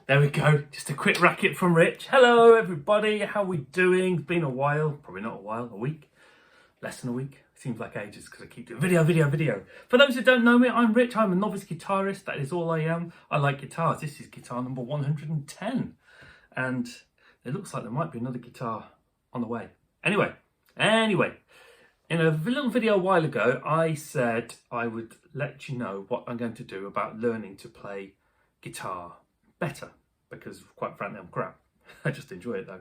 There we go. Just a quick racket from Rich. Hello, everybody. How we doing? It's been a while. Probably not a while. A week. Less than a week. Seems like ages because I keep doing video. For those who don't know me, I'm Rich. I'm a novice guitarist. That is all I am. I like guitars. This is guitar number 110. And it looks like there might be another guitar on the way. Anyway. In a little video a while ago, I said I would let you know what I'm going to do about learning to play guitar better, because quite frankly I'm crap. I just enjoy it though.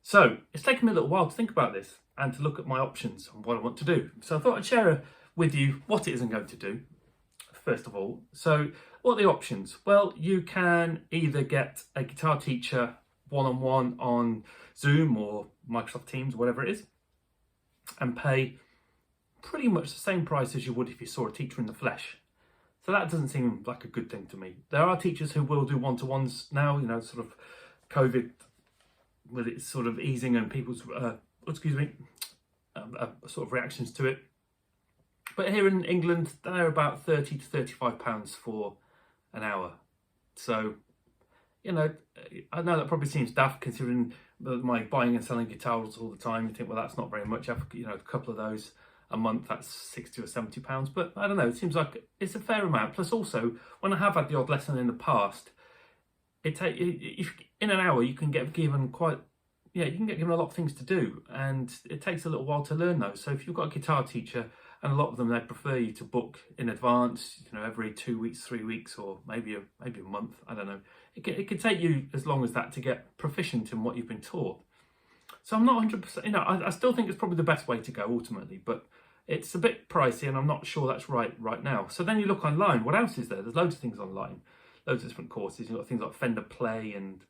So it's taken me a little while to think about this and to look at my options and what I want to do. So I thought I'd share with you what it is I'm going to do first of all. So what are the options? Well, you can either get a guitar teacher one-on-one on Zoom or Microsoft Teams, whatever it is, and pay pretty much the same price as you would if you saw a teacher in the flesh. So that doesn't seem like a good thing to me. There are teachers who will do one-to-ones now, you know, sort of COVID with its sort of easing and people's, sort of reactions to it. But here in England, they're about £30 to £35 for an hour. So, you know, I know that probably seems daft considering my buying and selling guitars all the time. You think, well, that's not very much. After, you know, a couple of those a month, that's £60 or £70. But I don't know, it seems like it's a fair amount. Plus also, when I have had the odd lesson in the past, if in an hour you can get given a lot of things to do, and it takes a little while to learn those. So if you've got a guitar teacher, and a lot of them, they prefer you to book in advance, you know, every 2 weeks, 3 weeks, or maybe a month, I don't know. It could take you as long as that to get proficient in what you've been taught. So I'm not 100%, you know, I still think it's probably the best way to go ultimately, but it's a bit pricey and I'm not sure that's right now. So then you look online, what else is there? There's loads of things online, loads of different courses. You've got things like Fender Play and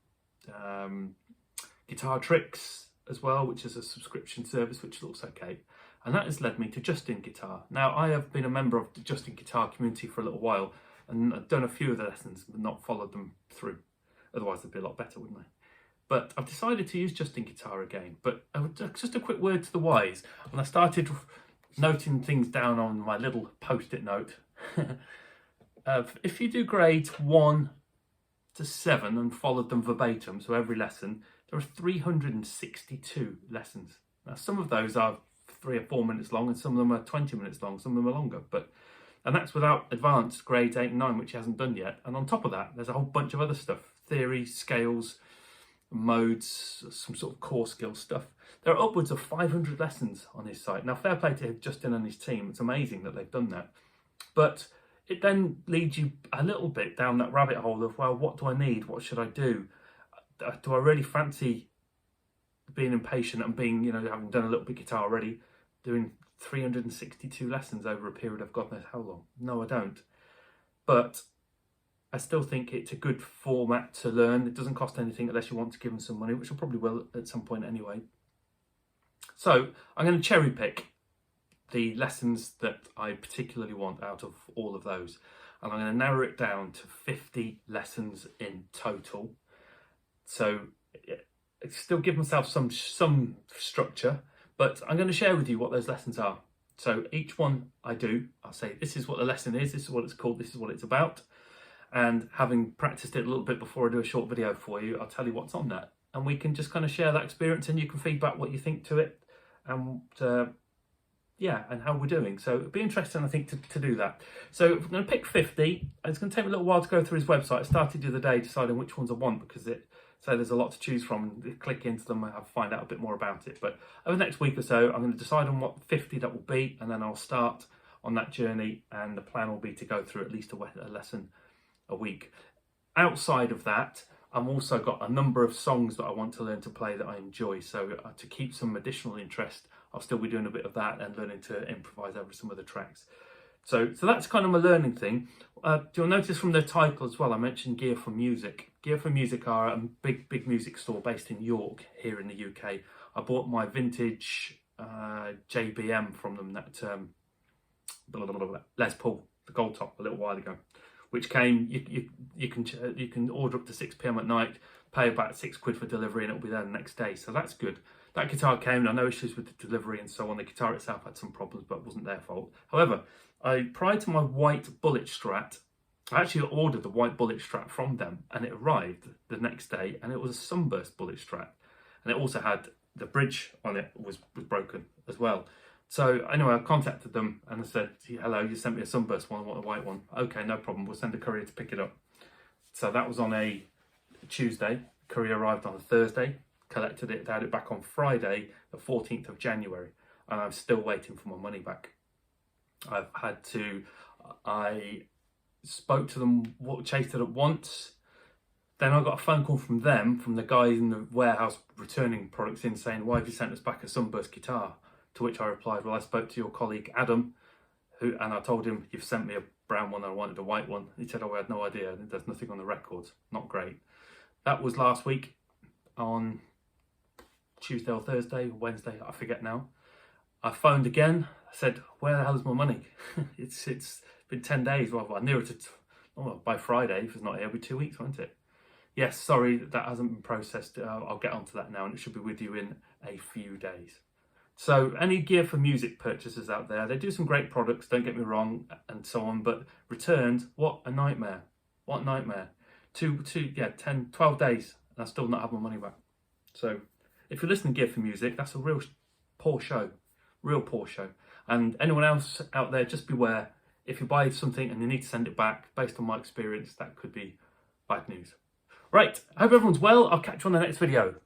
Guitar Tricks as well, which is a subscription service, which looks okay. And that has led me to Justin Guitar. Now, I have been a member of the Justin Guitar community for a little while, and I've done a few of the lessons, but not followed them through. Otherwise, they'd be a lot better, wouldn't they? But I've decided to use Justin Guitar again. But just a quick word to the wise. When I started noting things down on my little post-it note, if you do grades 1 to 7 and followed them verbatim, so every lesson, there are 362 lessons. Now, some of those are 3 or 4 minutes long, and some of them are 20 minutes long, some of them are longer. And that's without advanced grades 8 and 9, which he hasn't done yet. And on top of that, there's a whole bunch of other stuff: theory, scales, modes, some sort of core skill stuff. There are upwards of 500 lessons on his site. Now, fair play to Justin and his team. It's amazing that they've done that. But it then leads you a little bit down that rabbit hole of, well, what do I need? What should I do? Do I really fancy being impatient and being, you know, having done a little bit of guitar already, doing 362 lessons over a period of God knows how long? No, I don't. But I still think it's a good format to learn. It doesn't cost anything unless you want to give them some money, which I probably will at some point anyway. So I'm going to cherry pick the lessons that I particularly want out of all of those. And I'm going to narrow it down to 50 lessons in total. So still give myself some structure, but I'm going to share with you what those lessons are. So each one I'll say, this is what the lesson is, this is what it's called, this is what it's about. And having practiced it a little bit before I do a short video for you, I'll tell you what's on that. And we can just kind of share that experience, and you can feedback what you think to it, and and how we're doing. So it'd be interesting, I think, to do that. So if we're going to pick 50, it's going to take me a little while to go through his website. I started the other day deciding which ones I want, because there's a lot to choose from, and click into them and I'll find out a bit more about it. But over the next week or so, I'm going to decide on what 50 that will be, and then I'll start on that journey, and the plan will be to go through at least a lesson a week. Outside of that, I've also got a number of songs that I want to learn to play that I enjoy. So to keep some additional interest, I'll still be doing a bit of that and learning to improvise over some of the tracks. So that's kind of my learning thing. You'll notice from the title as well, I mentioned Gear4Music. Gear4Music are a big music store based in York here in the UK. I bought my vintage JBM from them, that Les Paul, the gold top, a little while ago, which came, you can order up to 6 p.m. at night, pay about £6 for delivery, and it'll be there the next day. So that's good. That guitar came, and no issues with the delivery and so on. The guitar itself had some problems, but it wasn't their fault. However, prior to my white Bullet Strat, I actually ordered the white bullet strap from them, and it arrived the next day, and it was a sunburst bullet strap, and it also had the bridge on it was broken as well. So anyway, I contacted them and I said, hello, you sent me a sunburst one, I want a white one. Okay, no problem, we'll send a courier to pick it up. So that was on a Tuesday. Courier arrived on a Thursday, collected it, had it back on Friday, the 14th of January, and I'm still waiting for my money back. I spoke to them, chased it up once. Then I got a phone call from them, from the guy in the warehouse returning products in, saying, why have you sent us back a sunburst guitar? To which I replied, well, I spoke to your colleague Adam, and I told him, you've sent me a brown one and I wanted a white one. He said, oh, I had no idea, there's nothing on the records. Not great. That was last week on Tuesday or Thursday, Wednesday, I forget now. I phoned again, I said, where the hell is my money? It's been 10 days, well, nearer to, by Friday, if it's not here, it'll be 2 weeks, won't it? Yes, sorry, that hasn't been processed. I'll get onto that now, and it should be with you in a few days. So any Gear4Music purchasers out there, they do some great products, don't get me wrong, and so on, but returns, what a nightmare. What a nightmare. 10, 12 days, and I still not have my money back. So if you're listening to Gear4Music, that's a real poor show. Real poor show. And anyone else out there, just beware. If you buy something and you need to send it back, based on my experience, that could be bad news. Right, I hope everyone's well. I'll catch you on the next video.